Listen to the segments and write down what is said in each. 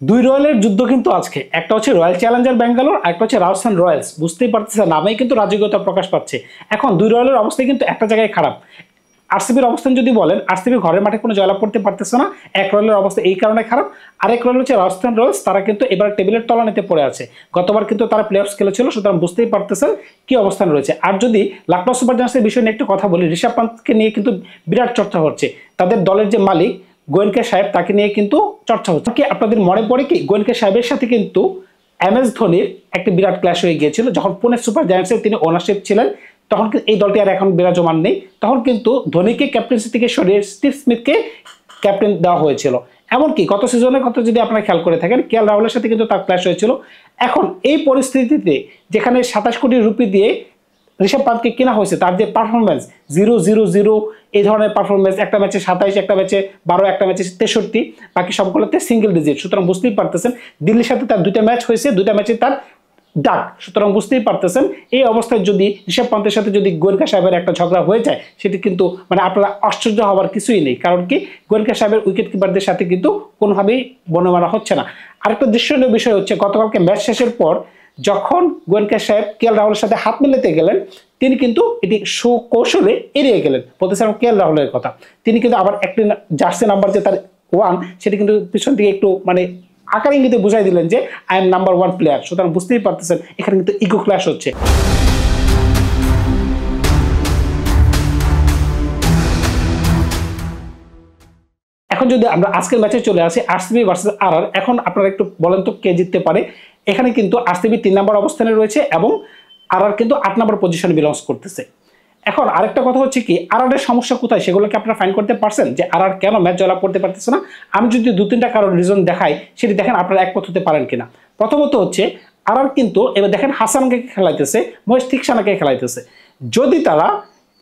দুই রয়্যালের যুদ্ধ কিন্তু আজকে একটা হচ্ছে রয়্যাল চ্যালেঞ্জার ব্যাঙ্গালোর আর একটা হচ্ছে রাজস্থান রয়্যালস। বুঝতেই পারতেছে নামেই কিন্তু রাজকীয়তা প্রকাশ পাচ্ছে। এখন দুই রয়্যালের অবস্থা কিন্তু একটা জায়গায় খারাপ। আরসিবির অবস্থান যদি বলেন, আরসিবি ঘরের মাঠে কোনো জয়লাভ করতে পারতেছে না। এক রয়্যালের অবস্থা এই কারণে খারাপ। আরেক রয়্যাল হচ্ছে রাজস্থান রয়্যালস, তারা কিন্তু এবার টেবিলের তলানিতে পড়ে আছে। গতবার কিন্তু তারা প্লে অফস খেলেছিল, সুতরাং বুঝতেই পারতেছেন কি অবস্থান রয়েছে। আর যদি লখনৌ সুপার জায়ান্টসের বিষয় নিয়ে একটু কথা বলি, ঋষভ পান্তকে নিয়ে কিন্তু বিরাট চর্চা হচ্ছে। তাদের দলের যে মালিক গোয়েনকে সাহেব, তাকে নিয়ে কিন্তু চর্চা হচ্ছে। কি আপনাদের মনে পড়ে কি গোয়েনকে সাহেবের সাথে কিন্তু MS ধোনির একটা বিরাট ক্ল্যাশ হয়ে গিয়েছিল যখন পুনে সুপার জায়ান্টসের তিনি ওনারশিপ ছিলেন। তখন এই দলটি আর এখন বিরাজমান নেই। তখন কিন্তু ধোনিকে ক্যাপ্টেন্সি থেকে সরিয়ে স্টিভ স্মিথকে ক্যাপ্টেন দেওয়া হয়েছিল। এমনকি গত সিজনের কথা যদি আপনারা খেয়াল করে থাকেন, KL রাহুলের সাথে কিন্তু তার ক্ল্যাশ হয়েছিল। এখন এই পরিস্থিতিতে যেখানে 27 কোটি রুপি দিয়ে ঋষভ পান্তকে কেনা হয়েছে, তার যে পারফরমেন্স 0-0-0 এই ধরনের পারফরমেন্স, একটা ম্যাচে 27, একটা ম্যাচে 12, একটা ম্যাচে 63, বাকি সবগুলোতে সিঙ্গেল ডিজিট। সুতরাং বুঝতেই পারতেছেন দিল্লির সাথে তার দুইটা ম্যাচ হয়েছে, দুইটা ম্যাচে তার ডাক। সুতরাং বুঝতেই পারতেছেন এই অবস্থায় যদি ঋষভ পান্তের সাথে যদি গোয়েনকা সাহেবের একটা ঝগড়া হয়ে যায়, সেটি কিন্তু মানে আপনারা আশ্চর্য হওয়ার কিছুই নেই। কারণ কি গোয়েনকা সাহেবের উইকেট কিপারদের সাথে কিন্তু কোনোভাবেই বনমানা হচ্ছে না। আরেকটা দৃশ্যনীয় বিষয় হচ্ছে গতকালকে ম্যাচ শেষের পর যখন গোয়েনকা সাহেব KL রাহুলের সাথে হাত মিলাতে গেলেন, তিনি কিন্তু এটি সুকৌশলে এড়িয়ে গেলেন। বলতেছিলাম KL রাহুলের কথা। তিনি কিন্তু আবার একটি জার্সি নাম্বার যে তার 1, সেটি কিন্তু পিছন থেকে একটু মানে আকার ইঙ্গিতে বুঝাই দিলেন যে আই এম নাম্বার 1 প্লেয়ার। সুতরাং বুঝতেই পারতেছেন এখানে কিন্তু ইগো ক্ল্যাশ হচ্ছে। এখন যদি আমরা আজকের ম্যাচে চলে আসি, আরসিবি ভার্সেস RR, এখন আপনারা একটু বলেন তো কে জিততে পারে। এখানে কিন্তু আরসিবি 3 নম্বর অবস্থানে রয়েছে এবং RR কিন্তু 8 নম্বর পজিশনে বিলংস করতেছে। এখন আরেকটা কথা হচ্ছে কি, RR এর সমস্যা কোথায় সেগুলোকে আপনারা ফাইন্ড করতে পারছেন যে RR কেন ম্যাচ জয়লাভ করতে পারতেছে না। আমি যদি 2-3টা কারণ রিজন দেখাই, সেটি দেখেন আপনারা একমত হতে পারেন কিনা। প্রথমত হচ্ছে RR কিন্তু এবার দেখেন হাসানকে খেলাইতেছে, মহেশ থিকসানাকে খেলাইতেছে। যদি তারা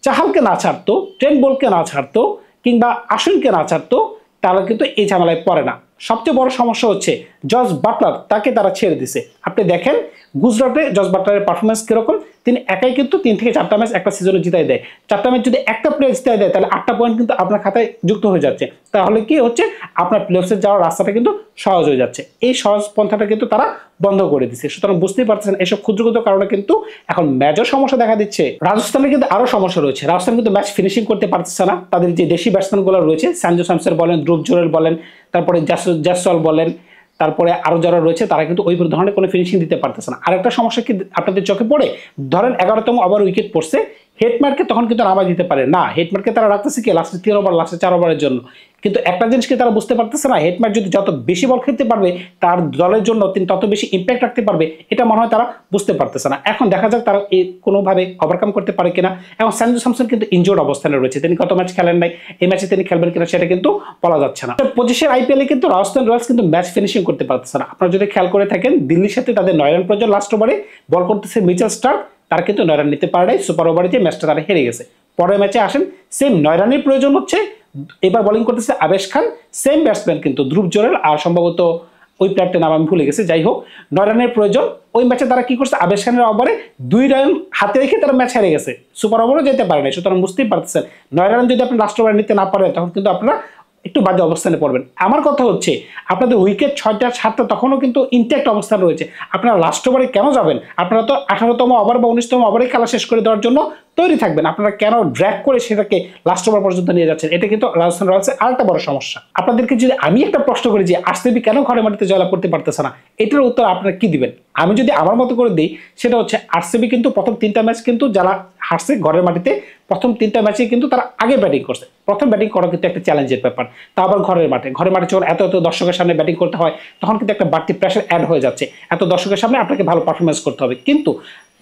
চাহালকে না ছাড়তো, ট্রেন্ট বোল্টকে না ছাড়তো, কিংবা আশ্বিনকে না ছাড়তো, তাহলে কিন্তু এই ঝামেলায় পড়ে না। সবচেয়ে বড় সমস্যা হচ্ছে জস বাটলার, তাকে তারা ছেড়ে দিছে। আপনি দেখেন গুজরাটে জস বাটলারের পারফরমেন্স কিরকম। তিনি একাই কিন্তু 3 থেকে 4টা ম্যাচ একটা সিজনে জিতাই দেয়। 4টা ম্যাচ যদি একটা প্লেয়ার জিতাই দেয়, তাহলে 8টা পয়েন্ট কিন্তু আপনার খাতায় যুক্ত হয়ে যাচ্ছে। তাহলে কি হচ্ছে, আপনার প্লেঅফসে যাওয়ার রাস্তাটা কিন্তু সহজ হয়ে যাচ্ছে। এই সহজ পন্থাটা কিন্তু তারা বন্ধ করে দিচ্ছে। সুতরাং বুঝতেই পারছেন এসব ক্ষুদ্র ক্ষুদ্র কারণে কিন্তু এখন ম্যাচের সমস্যা দেখা দিচ্ছে। রাজস্থানে কিন্তু আরো সমস্যা রয়েছে। রাজস্থান কিন্তু ম্যাচ ফিনিশিং করতে পারতেছে না। তাদের যে দেশি ব্যাটসম্যানগুলো রয়েছে, সঞ্জু স্যামসন বলেন, ধ্রুব জুরেল বলেন, তারপরে জাসওয়াল বলেন, তারপরে আরো যারা রয়েছে, তারা কিন্তু ওই ধরনের কোনো ফিনিশিং দিতে পারতেছে না। আরেকটা সমস্যা কি আপনাদের চোখে পড়ে, ধরেন 11তম ওভার উইকেট পড়ছে, হেডমার্ককে তখন কিন্তু নামাই দিতে পারে না। হেডমার্ককে তারা রাখতেছে কি লাস্টের 3 ওভার, লাস্টের 4 ওভারের জন্য। কিন্তু একটা জিনিসকে তারা বুঝতে পারতেছে না, হেডমার্ক যদি যত বেশি বল খেলতে পারবে, তার দলের জন্য তিনি তত বেশি ইম্প্যাক্ট রাখতে পারবে। এটা মনে হয় তারা বুঝতে পারতেছে না। এখন দেখা যাক তারা কোনোভাবে ওভারকাম করতে পারে কিনা। এখন সঞ্জু স্যামসন কিন্তু ইনজোর্ড অবস্থানে রয়েছে, তিনি গত ম্যাচ খেলেন নাই, এই ম্যাচে তিনি খেলবেন কিনা সেটা কিন্তু বলা যাচ্ছে না। 25-এর IPL-এ কিন্তু রাজস্থান রয়্যালস কিন্তু ম্যাচ ফিনিশিং করতে পারতেছে না। আপনারা যদি খেয়াল করে থাকেন, দিল্লির সাথে তাদের 9 রান প্রয়োজন, লাস্ট ওভারে বল করতেছে মিচেল স্টার্ক, তারা কিন্তু 9 রান নিতে পারে নাই। সুপার ওভারে যে ম্যাচটা তারা হেরে গেছে। পরের ম্যাচে আসেন, সেম 9 রানের প্রয়োজন হচ্ছে, এবার বোলিং করতেছে আবেশ খান, সেম ব্যাটসম্যান কিন্তু ধ্রুব জোরেল, আর সম্ভবত ওই প্লেয়ারটার নাম আমি ভুলে গেছি। যাই হোক, 9 রানের প্রয়োজন। ওই ম্যাচে তারা কি করছে, আবেশ খানের ওভারে 2 রান হাতে রেখে তারা ম্যাচ হেরে গেছে, সুপার ওভারও যেতে পারে না। সুতরাং বুঝতেই পারতেছেন 9 রান যদি আপনি লাস্ট ওভারে নিতে না পারেন, তখন কিন্তু আপনারা একটু বাজে অবস্থানে পড়বেন। আমার কথা হচ্ছে আপনাদের উইকেট 6টা 7টা তখনও কিন্তু ইনট্যাক্ট অবস্থান রয়েছে। আপনারা লাস্ট ওভারে কেন যাবেন? আপনারা তো 18তম ওভার বা 19তম ওভারে খেলা শেষ করে দেওয়ার জন্য তৈরি থাকবেন। আপনারা কেন ড্র্যাগ করে সেটাকে লাস্ট ওভার পর্যন্ত নিয়ে যাচ্ছেন? এটা কিন্তু রাজস্থান রয়্যালসের আরেকটা বড় সমস্যা। আপনাদেরকে যদি আমি একটা প্রশ্ন করি যে আরসিবি কেন ঘরে মাটিতে জয়লাভ করতে পারতেছে না, এটার উত্তর আপনারা কি দিবেন? আমি যদি আমার মতো করে দিই, সেটা হচ্ছে আরসিবি কিন্তু প্রথম 3টা ম্যাচ কিন্তু যারা হারছে ঘরের মাটিতে, প্রথম 3টা ম্যাচে কিন্তু তারা আগে ব্যাটিং করছে। প্রথম ব্যাটিং করা কিন্তু একটা চ্যালেঞ্জের ব্যাপার, তা আবার ঘরের মাঠে। ঘরের মাঠে যখন এত এত দর্শকের সামনে ব্যাটিং করতে হয়, তখন কিন্তু একটা বাড়তি প্রেশার অ্যাড হয়ে যাচ্ছে। এত দর্শকের সামনে আপনাকে ভালো পারফরমেন্স করতে হবে, কিন্তু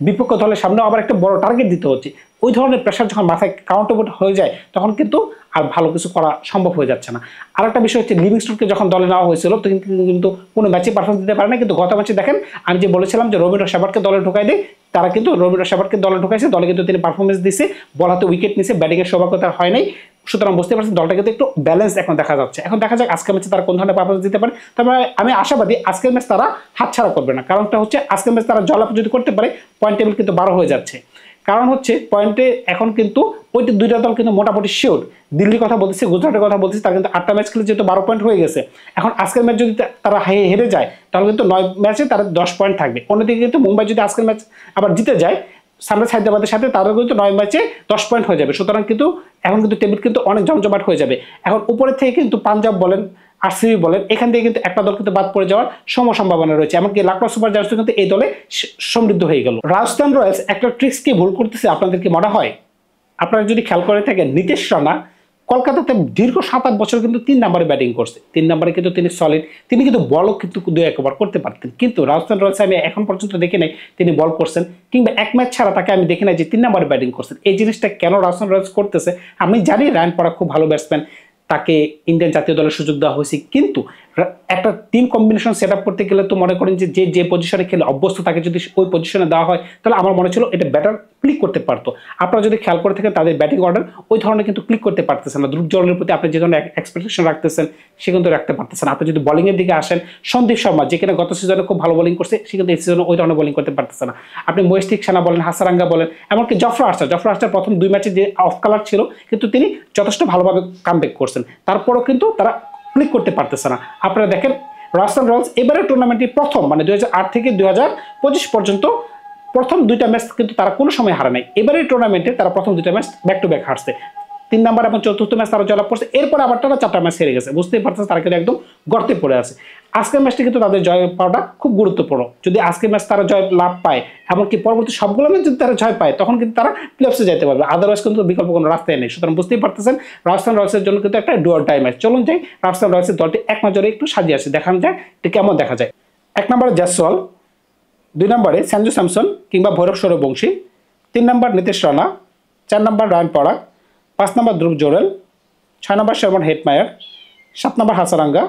বিপক্ষ দলের সামনে আবার একটা বড় টার্গেট দিতে হচ্ছে। ওই ধরনের প্রেশার যখন মাথায় কাউন্টেবল হয়ে যায়, তখন কিন্তু আর ভালো কিছু করা সম্ভব হয়ে যাচ্ছে না। আরেকটা বিষয় হচ্ছে লিভিংস্টোনকে যখন দলে নেওয়া হয়েছিল, তখন কিন্তু কোনো ম্যাচে পারফরমেন্স দিতে পারে না। কিন্তু গত ম্যাচে দেখেন, আমি যে বলেছিলাম যে রবীন্দ্র সেবারকে দলে ঢোকাই দেয়, তারা কিন্তু রবীন্দ্র সেবারকে দলে ঢুকাইছে, দলে কিন্তু তিনি পারফরমেন্স দিচ্ছে, বল হাতে উইকেট নিচ্ছে, ব্যাটিংয়ের সৌভাগ্য তার হয় নাই। সুতরাং বুঝতে পারছেন দলটা কিন্তু একটু ব্যালেন্স এখন দেখা যাচ্ছে। এখন দেখা যাক আজকের ম্যাচে তারা কোন ধরনের পারফরমেন্স দিতে পারে। তবে আমি আশাবাদী আজকের ম্যাচ তারা হাতছাড়া করবে না। কারণটা হচ্ছে আজকের ম্যাচ তারা জয়লাভ যদি করতে পারে, পয়েন্ট টেবিল কিন্তু 12 হয়ে যাচ্ছে। কারণ হচ্ছে পয়েন্টে এখন কিন্তু ওইটি দুইটা দল কিন্তু মোটামুটি শিওর। দিল্লির কথা বলতেছি, গুজরাটের কথা বলতেছি, তারা কিন্তু 8টা ম্যাচ খেলে যেহেতু 12 পয়েন্ট হয়ে গেছে। এখন আজকের ম্যাচ যদি তারা হেরে যায় তাহলে কিন্তু 9 ম্যাচে তারা 10 পয়েন্ট থাকবে। অন্যদিকে কিন্তু মুম্বাই যদি আজকের ম্যাচ আবার জিতে যায় সানরাইজ হায়দ্রাবাদের সাথে, তারা কিন্তু 9 ম্যাচে 10 পয়েন্ট হয়ে যাবে। সুতরাং কিন্তু এখন কিন্তু টেবিল কিন্তু অনেক জমজমাট হয়ে যাবে। এখন উপরে থেকে কিন্তু পাঞ্জাব বলেন, আরসিবি বলেন, এখান থেকে কিন্তু একটা দল কিন্তু বাদ পড়ে যাওয়ার সম্ভাবনা রয়েছে। এমনকি লখনউ সুপার জায়ান্টস কিন্তু এই দলে সমৃদ্ধ হয়ে গেল। রাজস্থান রয়্যালস একটা ট্রিক্স কি ভুল করতেছে আপনাদের কি মনে হয়? আপনারা যদি খেয়াল করে থাকেন, নীতিশ রানা কলকাতাতে দীর্ঘ 7-8 বছর কিন্তু 3 নম্বরে ব্যাটিং করছে। 3 নম্বরে কিন্তু তিনি সলিড, তিনি কিন্তু বলও কিন্তু 2-1 ওভার করতে পারতেন। কিন্তু রাজস্থান রয়্যালসে আমি এখন পর্যন্ত দেখি নাই তিনি বল করছেন, কিংবা এক ম্যাচ ছাড়া তাকে আমি দেখি নাই যে 3 নম্বরে ব্যাটিং করছেন। এই জিনিসটা কেন রাজস্থান রয়্যালস করতেছে? আমি জানি রায়ান পরাগ খুব ভালো ব্যাটসম্যান, তাকে ইন্ডিয়ান জাতীয় দলের সুযোগ দেওয়া হয়েছে, কিন্তু একটা টিম কম্বিনেশন সেট আপ করতে গেলে তো মনে করেন যে যে পজিশনে খেলে অভ্যস্ত তাকে যদি ওই পজিশনে দেওয়া হয় তাহলে আমার মনে ছিল এটা ব্যাটার ক্লিক করতে পারতো। আপনারা যদি খেয়াল করে থাকেন তাদের ব্যাটিং অর্ডার ওই ধরনের কিন্তু ক্লিক করতে পারতেছেন না। ধ্রুব জলের প্রতি আপনি যে ধরনের এক্সপেকটেশন রাখতেছেন সে কিন্তু রাখতে পারতেছেন। আপনি যদি বোলিংয়ের দিকে আসেন, সন্দীপ শর্মা যে কিনা গত সিজনে খুব ভালো বোলিং করছে, সে কিন্তু এই সিজনে ওই ধরনের বোলিং করতে পারতেছে না। আপনি মহেশ থিকসানা বলেন, হাসারাঙ্গা বলেন, এমনকি জফরা আর্চার প্রথম 2 ম্যাচে যে অফ কালার ছিল কিন্তু তিনি যথেষ্ট ভালোভাবে কামব্যাক করছেন, তারপরও কিন্তু তারা ক্লিক করতে পারতেছে না। আপনারা দেখেন রাজস্থান রয়্যালস এবারে টুর্নামেন্টে প্রথম, মানে 2008 থেকে 2025 পর্যন্ত প্রথম 2টা ম্যাচ কিন্তু তারা কোনো সময় হারে নাই। এবারে টুর্নামেন্টে তারা প্রথম 2টা ম্যাচ ব্যাক টু ব্যাক হারছে। 3 নম্বর এবং 4র্থ ম্যাচ তারা জয়লাভ করছে, এরপর আবার তারা 4টা ম্যাচ হেরে গেছে। বুঝতেই পারতেছে তারা কিন্তু একদম গর্তে পড়ে আছে। আজকের ম্যাচটি কিন্তু তাদের জয় পাওয়াটা খুব গুরুত্বপূর্ণ। যদি আজকের ম্যাচ তারা জয় লাভ পায়, এমনকি পরবর্তী সবগুলো ম্যাচ যদি তারা জয় পায়, তখন কিন্তু তারা প্লেঅফসে যেতে পারবে। আদারওয়াইজ কিন্তু বিকল্প কোনো রাস্তায় নেই। সুতরাং বুঝতেই পারতেছেন রাজস্থান রয়্যালসের জন্য কিন্তু একটা ডু অর ডাই ম্যাচ। চলুন যাই রাজস্থান রয়্যালসের দলটি এক নজরে একটু সাজিয়ে আসি, দেখানো যায় এটা কেমন দেখা যায়। 1 নম্বরে জয়সওয়াল, 2 নম্বরে সঞ্জু স্যামসন কিংবা ভৈরব সূর্যবংশী, 3 নম্বর নীতিশ রানা, 4 নম্বর রায়ান পরাগ, 5 নম্বর ধ্রুব জোরেল, 6 নম্বর শর্মন হেটমায়ার, 7 নম্বর হাসারাঙ্গা,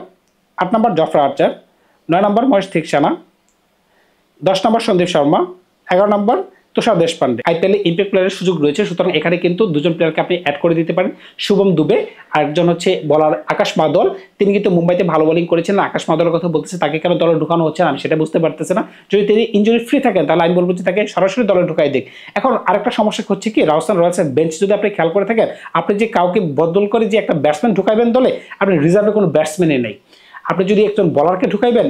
8 নম্বর জফরা আর্চার, 9 নম্বর মহেশ থিকসানা, 10 নম্বর সন্দীপ শর্মা, 11 নম্বর তুষার দেশপান্ডে। আইপিএলে ইম্প্যাক্ট প্লেয়ারের সুযোগ রয়েছে, সুতরাং এখানে কিন্তু 2জন প্লেয়ারকে আপনি অ্যাড করে দিতে পারেন। শুভম দুবে, আরেকজন হচ্ছে বলার আকাশ মাদল, তিনি কিন্তু মুম্বাইতে ভালো বোলিং করেছেন। আকাশ মাদলের কথা বলতেছে, তাকে কেন দলে ঢুকানো হচ্ছে না আমি সেটা বুঝতে পারতেছি না। যদি তিনি ইনজুরি ফ্রি থাকেন তাহলে আমি বলবো যে তাকে সরাসরি দলে ঢুকাই দিক। এখন আরেকটা সমস্যা হচ্ছে কি, রাজস্থান রয়্যালসের বেঞ্চ যদি আপনি খেয়াল করে থাকেন, আপনি যে কাউকে বদল করে যে একটা ব্যাটসম্যান ঢুকাইবেন দলে, আপনি রিজার্ভে কোনো ব্যাটসম্যানই নেই। আপনি যদি একজন বলারকে ঢুকাইবেন,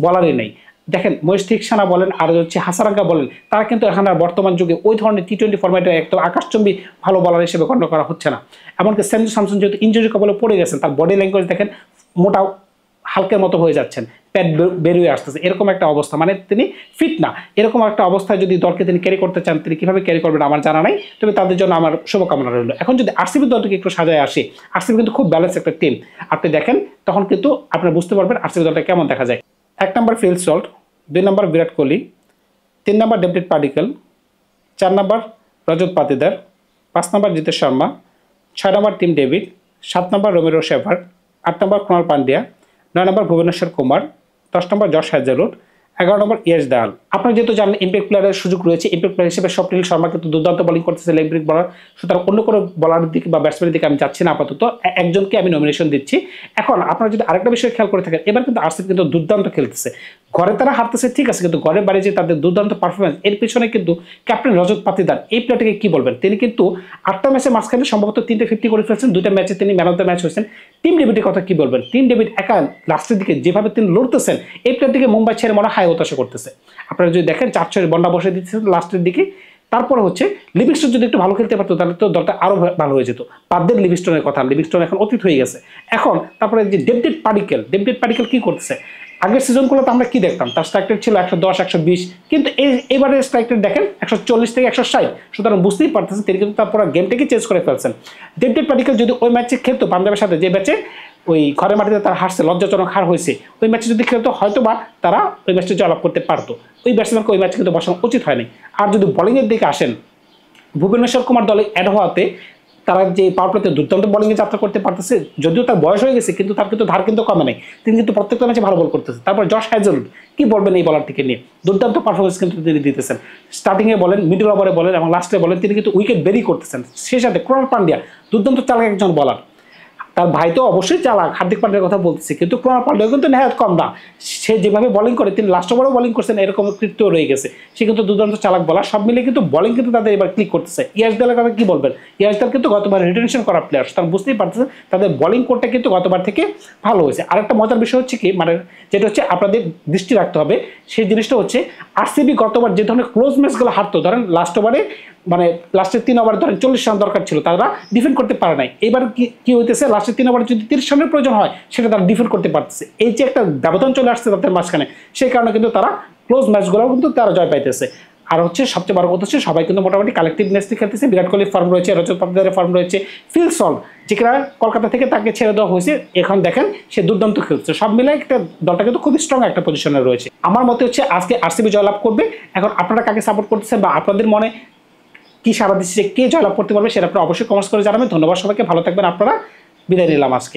বলারই নেই। দেখেন মহেশ থিকসানা বলেন আর হচ্ছে হাসারাঙ্গা বলেন, তারা কিন্তু এখন আর বর্তমান যুগে ওই ধরনের টি20 ফরম্যাটে একদম আকাশচুম্বী ভালো বলার হিসেবে গণ্য করা হচ্ছে না। এমনকি সঞ্জু স্যামসন যেহেতু ইনজুরি কবলে পড়ে গেছেন, তার বডি ল্যাঙ্গুয়েজ দেখেন মোটা হালকের মতো হয়ে যাচ্ছেন, প্যাড বেরিয়ে আসতেছে, এরকম একটা অবস্থা, মানে তিনি ফিট না। এরকম একটা অবস্থায় যদি দলকে তিনি ক্যারি করতে চান, তিনি কিভাবে ক্যারি করবেন আমার জানা নাই, তবে তাদের জন্য আমার শুভকামনা রইল। এখন যদি আরসিবি দলটিকে একটু সাজায় আসি, আরসিবি কিন্তু খুব ব্যালেন্স একটা টিম। আপনি দেখেন তখন কিন্তু আপনারা বুঝতে পারবেন আরসিবি দলটা কেমন দেখা যায়। 1 নম্বর ফিল সল্ট, 2 নম্বর বিরাট কোহলি, 3 নম্বর ডেভিড পাডিক্কল, 4 নম্বর রজত পাতিদার, 5 নম্বর জিতেশ শর্মা, 6 নম্বর টিম ডেভিড, 7 নম্বর রোমেরো শেফার্ড, 8 নম্বর কুণাল পান্ডিয়া, 9 নম্বর ভুবনেশ্বর কুমার, 10 নম্বর জশ হ্যাজেলউড, 11 নম্বর ইয়েশ দায়াল। আপনারা যেহেতু জানেন ইম্প্যাক্ট প্লেয়ারের সুযোগ রয়েছে, ইম্প্যাক্ট প্লেয়ার হিসেবে স্বপ্নিল শর্মা কিন্তু দুর্দান্ত বোলিং করতেছে, লেগ ব্রেক বলার। সুতরাং অন্য কোনো বলারের দিকে বা ব্যাটসম্যানের দিকে আমি যাচ্ছি না, আপাতত একজনকে আমি নমিনেশন দিচ্ছি। এখন আপনারা যদি আরেকটা বিষয় খেয়াল করে থাকেন, এবার কিন্তু আরসিবি কিন্তু দুর্দান্ত খেলতেছে। ঘরে তারা হারতেছে ঠিক আছে, কিন্তু ঘরের বাইরে যে তাদের দুর্দান্ত পারফরমেন্স, এর পিছনে কিন্তু ক্যাপ্টেন রজত পাতিদার, এই প্লেয়ারটিকে কি বলবেন? তিনি কিন্তু 8টা ম্যাচের মাঝখানে সম্ভবত 3টে 50 করে ফেলছেন, 2টা ম্যাচে তিনি ম্যান অফ দ্য ম্যাচ হয়েছেন। টিম ডেভিডের কথা কি বলবেন? টিম ডেভিড একা লাস্টের দিকে যেভাবে তিনি লড়তেছেন, এই প্লেয়ারটিকে মুম্বাই ছেড়ে মনে হয় হতাশা করতেছে। আপনারা যদি দেখেন 4-6 বন্ডা বসে দিচ্ছেন লাস্টের দিকে। তারপরে হচ্ছে লিভিংস্টোন যদি একটু ভালো খেলতে পারতো তাহলে তো দলটা আরো ভালো হয়ে যেত। বাদ দেন লিভিংস্টোনের কথা, লিভিংস্টোন এখন অতীত হয়ে গেছে। এখন তারপরে যে ডেভিড পাডিক্কল কি করতেছে? আগের সিজনগুলোতে আমরা কি দেখতাম, তার স্ট্রাইক রেট ছিল 110 120, কিন্তু এবারে স্ট্রাইক রেট দেখেন 140 থেকে 160। সুতরাং বুঝতেই পারতেছেন তিনি কিন্তু তারপর গেমটাকে চেঞ্জ করে ফেলছেন। ডেভিড পাডিক্কল যদি ওই ম্যাচে খেলতো পাঞ্জাবের সাথে, যে ম্যাচে ওই ঘরের মাটিতে তারা হারছে, লজ্জাজনক হার হয়েছে, ওই ম্যাচে যদি খেলতো হয়তো বা তারা ওই ম্যাচটা জয়লাভ করতে পারতো। ওই ব্যাটসম্যানকে ওই ম্যাচে কিন্তু বসানো উচিত হয়নি। আর যদি বোলিংয়ের দিকে আসেন, ভুবনেশ্বর কুমার দলে অ্যাড হওয়াতে তারা যে পাওয়ার প্লেতে দুর্দান্ত বোলিংয়ে যাত্রা করতে পারতেছে, যদিও তার বয়স হয়ে গেছে কিন্তু তার কিন্তু ধার কিন্তু কমে নাই, তিনি কিন্তু প্রত্যেকটা ম্যাচে ভালো বল করতেছে। তারপর জশ হ্যাজেলউড, কি বলবেন এই বলারটিকে নিয়ে? দুর্দান্ত পারফরমেন্স কিন্তু তিনি দিতেছেন, স্টার্টিংয়ে বলেন, মিডল ওভারে বলেন এবং লাস্টে বলেন, তিনি কিন্তু উইকেট বেরি করতেছেন। সেই সাথে কুণাল পান্ডিয়া দুর্দান্ত চালাক একজন বলার। তার ভাই তো অবশ্যই চালাক, হার্দিক পান্ডিয়ার কথা বলতেছি, কিন্তু ক্রোনাল পান্ডিয়া কিন্তু নেহাত কম না। সে যেভাবে বোলিং করে, তিনি লাস্ট ওভারও বোলিং করছেন, এরকম কৃত্য রয়ে গেছে। সে কিন্তু দুর্দান্ত চালাক বলার, সব মিলে কিন্তু বোলিং কিন্তু তাদের এবার ক্লিক করতেছে। ইয়াশদালের কথা কি বলবেন? ইয়াশদাল কিন্তু গতবার রিটেনশন করা প্লেয়ার, তারা বুঝতেই পারতেছেন তাদের বোলিং কোডটা কিন্তু গতবার থেকে ভালো হয়েছে। আরেকটা মজার বিষয় হচ্ছে কি, মানে যেটা হচ্ছে আপনাদের দৃষ্টি রাখতে হবে, সেই জিনিসটা হচ্ছে আরসিবি গতবার যে ধরনের ক্লোজ ম্যাচগুলো হারতো, ধরেন লাস্ট ওভারে মানে লাস্টের 3 ওভার ধরেন 40 রান দরকার ছিল, তারা ডিফেন্ড করতে পারে নাই। এবার কি হইতেছে, লাস্টের 3 ওভারে যদি 30 রানের প্রয়োজন হয়, সেটা তারা ডিফেন্ড করতে পারতেছে। এই যে একটা ব্যবধান চলে আসছে তাদের মাঝখানে, সেই কারণে কিন্তু তারা ক্লোজ ম্যাচগুলো কিন্তু তারা জয় পাইতেছে। আর হচ্ছে সবচেয়ে বড় কথা হচ্ছে সবাই কিন্তু মোটামুটি কালেক্টিভনেসলি খেলতেছে। বিরাট কোহলির ফর্ম রয়েছে, রজত পাটিদারের ফর্ম রয়েছে, ফিল সল্ট যেটা কলকাতা থেকে তাকে ছেড়ে দেওয়া হয়েছে, এখন দেখেন সে দুর্দান্ত খেলছে। সব মিলে একটা দলটা কিন্তু খুবই স্ট্রং একটা পজিশনে রয়েছে। আমার মতে হচ্ছে আজকে আরসিবি জয়লাভ করবে। এখন আপনারা কাকে সাপোর্ট করতেছেন বা আপনাদের মনে কি সারা দিচ্ছে যে কে জয়লাভ করতে পারবে, সেটা আপনারা অবশ্যই কমেন্টস করে জানাবেন। ধন্যবাদ সবাইকে, ভালো থাকবেন আপনারা। বিদায় নিলাম আজকে।